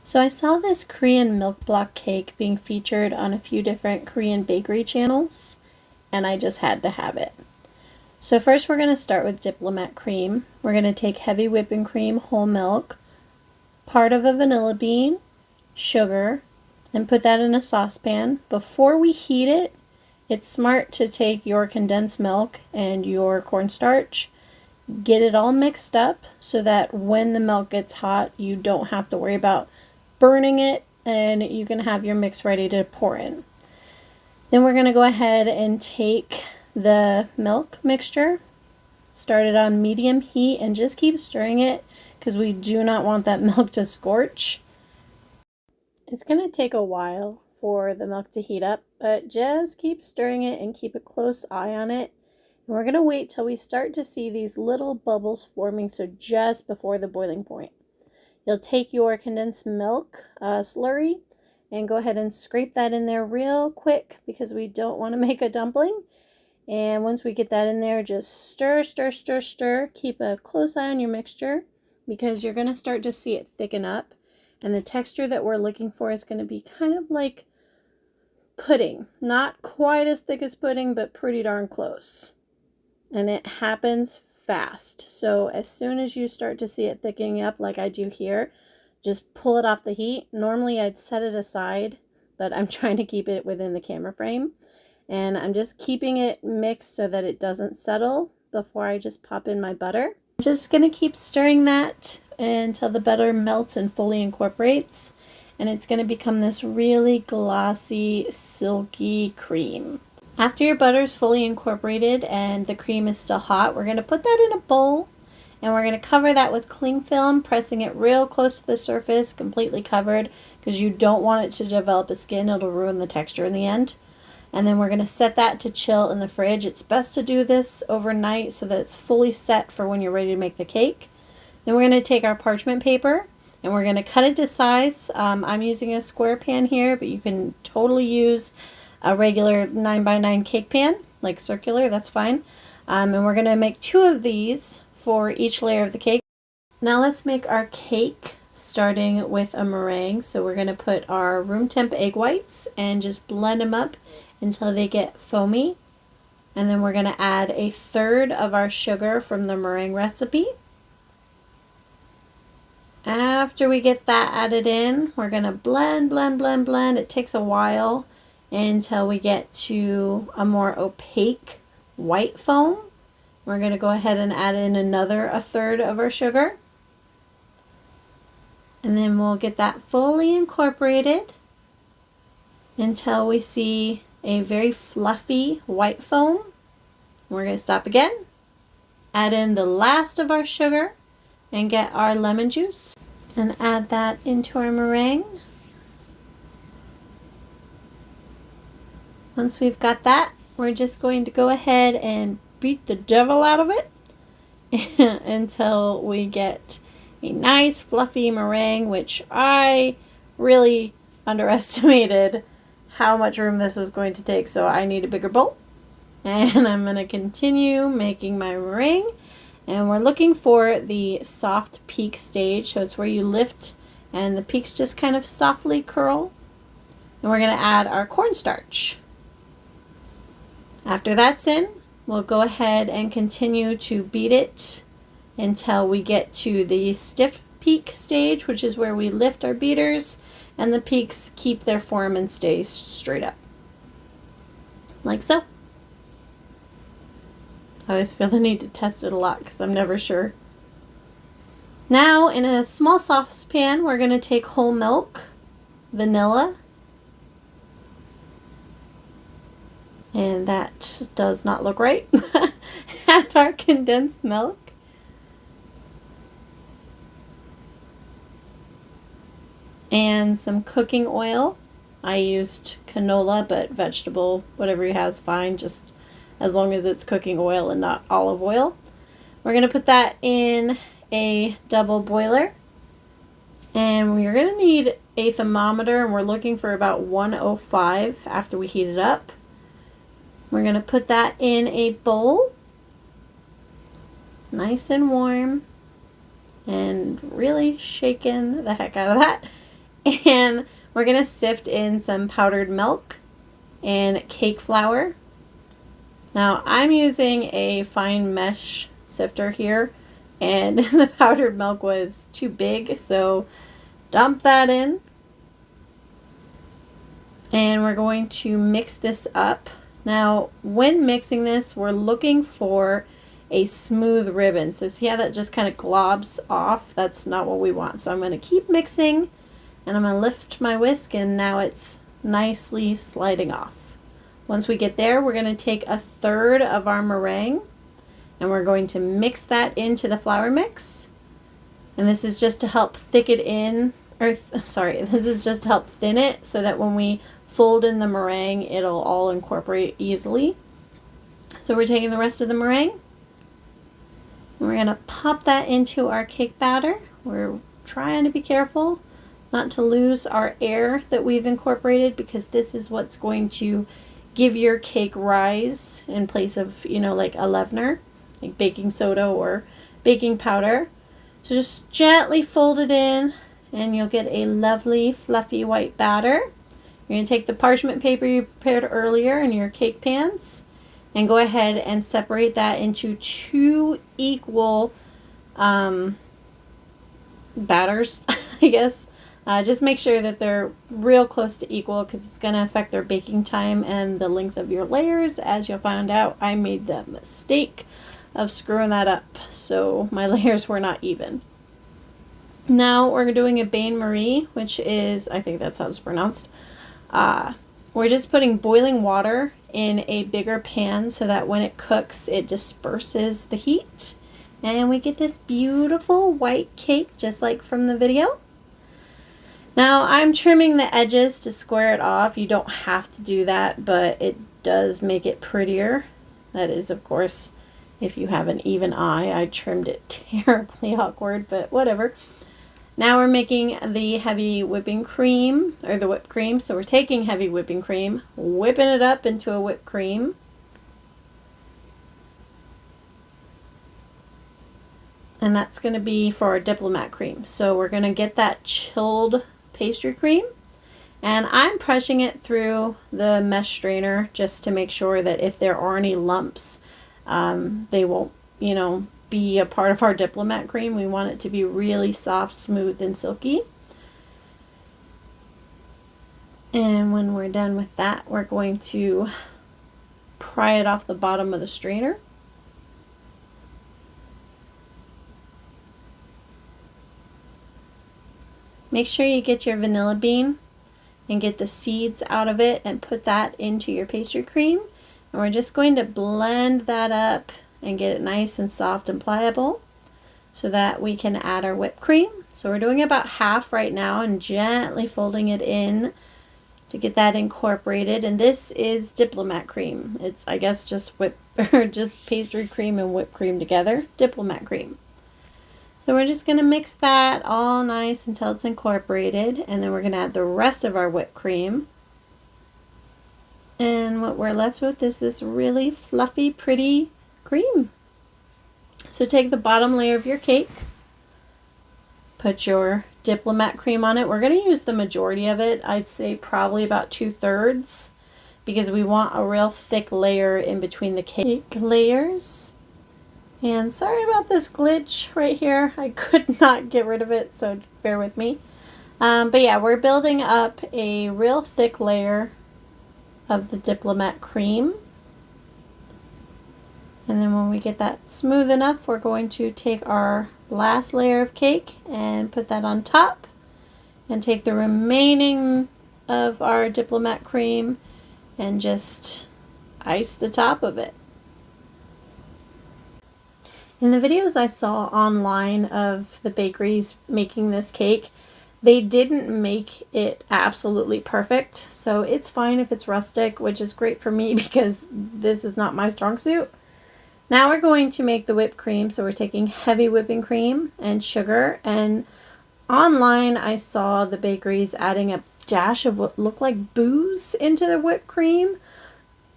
So I saw this Korean milk block cake being featured on a few different Korean bakery channels, and I just had to have it. So first we're going to start with diplomat cream. We're going to take heavy whipping cream, whole milk, part of a vanilla bean, sugar, and put that in a saucepan. Before we heat it, it's smart to take your condensed milk and your cornstarch, get it all mixed up so that when the milk gets hot, you don't have to worry about burning it, and you can have your mix ready to pour in. Then we're going to go ahead and take the milk mixture, start it on medium heat, and just keep stirring it because we do not want that milk to scorch. It's going to take a while for the milk to heat up, but just keep stirring it and keep a close eye on it. And we're going to wait till we start to see these little bubbles forming, so just before the boiling point. You'll take your condensed milk slurry and go ahead and scrape that in there real quick because we don't want to make a dumpling. And once we get that in there, just stir, stir, stir, stir. Keep a close eye on your mixture because you're going to start to see it thicken up. And the texture that we're looking for is going to be kind of like pudding. Not quite as thick as pudding, but pretty darn close. And it happens fast. So as soon as you start to see it thickening up like I do here, just pull it off the heat. Normally I'd set it aside, but I'm trying to keep it within the camera frame. And I'm just keeping it mixed so that it doesn't settle before I just pop in my butter. I'm just going to keep stirring that until the butter melts and fully incorporates. And it's going to become this really glossy, silky cream. After your butter is fully incorporated and the cream is still hot, we're going to put that in a bowl and we're going to cover that with cling film, pressing it real close to the surface, completely covered, because you don't want it to develop a skin. It'll ruin the texture in the end. And then we're going to set that to chill in the fridge. It's best to do this overnight so that it's fully set for when you're ready to make the cake. Then we're going to take our parchment paper and we're going to cut it to size. I'm using a square pan here, but you can totally use a regular 9x9 cake pan, like circular, that's fine. And we're going to make 2 of these for each layer of the cake. Now let's make our cake, starting with a meringue. So we're going to put our room temp egg whites and just blend them up until they get foamy. And then we're going to add 1/3 of our sugar from the meringue recipe. After we get that added in, we're going to blend, blend, blend, blend. It takes a while until we get to a more opaque white foam. We're going to go ahead and add in another 1/3 of our sugar. And then we'll get that fully incorporated until we see a very fluffy white foam. We're going to stop again, add in the last of our sugar, and get our lemon juice and add that into our meringue. Once we've got that, we're just going to go ahead and beat the devil out of it until we get a nice fluffy meringue, which I really underestimated how much room this was going to take, so I need a bigger bowl. And I'm going to continue making my meringue, and we're looking for the soft peak stage, so it's where you lift and the peaks just kind of softly curl. And we're going to add our cornstarch. After that's in, we'll go ahead and continue to beat it until we get to the stiff peak stage, which is where we lift our beaters and the peaks keep their form and stay straight up. Like so. I always feel the need to test it a lot because I'm never sure. Now in a small saucepan, we're going to take whole milk, vanilla, and that does not look right. Add our condensed milk. And some cooking oil. I used canola, but vegetable, whatever you have is fine, just as long as it's cooking oil and not olive oil. We're going to put that in a double boiler. And we're going to need a thermometer, and we're looking for about 105 after we heat it up. We're going to put that in a bowl, nice and warm, and really shaking the heck out of that And we're going to sift in some powdered milk and cake flour. Now I'm using a fine mesh sifter here, and the powdered milk was too big, so dump that in. And we're going to mix this up. Now, when mixing this, we're looking for a smooth ribbon. So see how that just kind of globs off? That's not what we want. So I'm going to keep mixing, and I'm going to lift my whisk, and now it's nicely sliding off. Once we get there, we're going to take 1/3 of our meringue, and we're going to mix that into the flour mix. And this is just to help thicken in, this is just to help thin it so that when we fold in the meringue, it'll all incorporate easily. So we're taking the rest of the meringue, and we're going to pop that into our cake batter. We're trying to be careful not to lose our air that we've incorporated, because this is what's going to give your cake rise in place of, like a leavener, like baking soda or baking powder. So just gently fold it in, and you'll get a lovely fluffy white batter. You're going to take the parchment paper you prepared earlier in your cake pans and go ahead and separate that into 2 equal batters, I guess. Just make sure that they're real close to equal, because it's going to affect their baking time and the length of your layers. As you'll find out, I made the mistake of screwing that up, so my layers were not even. Now we're doing a bain-marie, which is, I think that's how it's pronounced. We're just putting boiling water in a bigger pan so that when it cooks, it disperses the heat. And we get this beautiful white cake, just like from the video. Now I'm trimming the edges to square it off. You don't have to do that, but it does make it prettier. That is, of course, if you have an even eye. I trimmed it terribly awkward, but whatever. Now we're making the heavy whipping cream, or the whipped cream. So we're taking heavy whipping cream, whipping it up into a whipped cream. And that's going to be for our diplomat cream. So we're going to get that chilled pastry cream, and I'm pressing it through the mesh strainer just to make sure that if there are any lumps, they won't, be a part of our diplomat cream. We want it to be really soft, smooth, and silky. And when we're done with that, we're going to pry it off the bottom of the strainer. Make sure you get your vanilla bean and get the seeds out of it and put that into your pastry cream. And we're just going to blend that up and get it nice and soft and pliable so that we can add our whipped cream. So we're doing about half right now and gently folding it in to get that incorporated. And this is diplomat cream. It's, I guess, just just pastry cream and whipped cream together. Diplomat cream. So we're just going to mix that all nice until it's incorporated, and then we're going to add the rest of our whipped cream. And what we're left with is this really fluffy, pretty cream. So take the bottom layer of your cake, put your diplomat cream on it. We're going to use the majority of it. I'd say probably about 2/3, because we want a real thick layer in between the cake layers. And sorry about this glitch right here. I could not get rid of it, so bear with me. But yeah, we're building up a real thick layer of the diplomat cream. And then when we get that smooth enough, we're going to take our last layer of cake and put that on top. And take the remaining of our diplomat cream and just ice the top of it. In the videos I saw online of the bakeries making this cake, they didn't make it absolutely perfect. So it's fine if it's rustic, which is great for me because this is not my strong suit. Now we're going to make the whipped cream. So we're taking heavy whipping cream and sugar. And online I saw the bakeries adding a dash of what looked like booze into the whipped cream.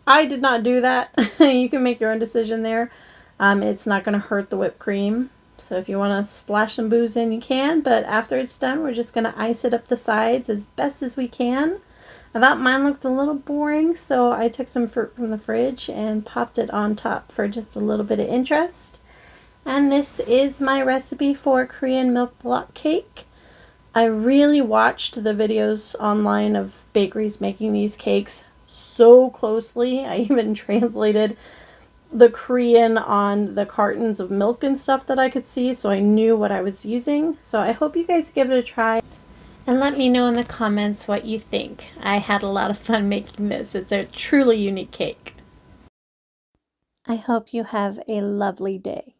I did not do that. You can make your own decision there. It's not going to hurt the whipped cream. So if you want to splash some booze in, you can, but after it's done, we're just going to ice it up the sides as best as we can. I thought mine looked a little boring, so I took some fruit from the fridge and popped it on top for just a little bit of interest. And this is my recipe for Korean milk block cake. I really watched the videos online of bakeries making these cakes so closely. I even translated the Korean on the cartons of milk and stuff that I could see, so I knew what I was using. So I hope you guys give it a try and let me know in the comments what you think. I had a lot of fun making this. It's a truly unique cake. I hope you have a lovely day.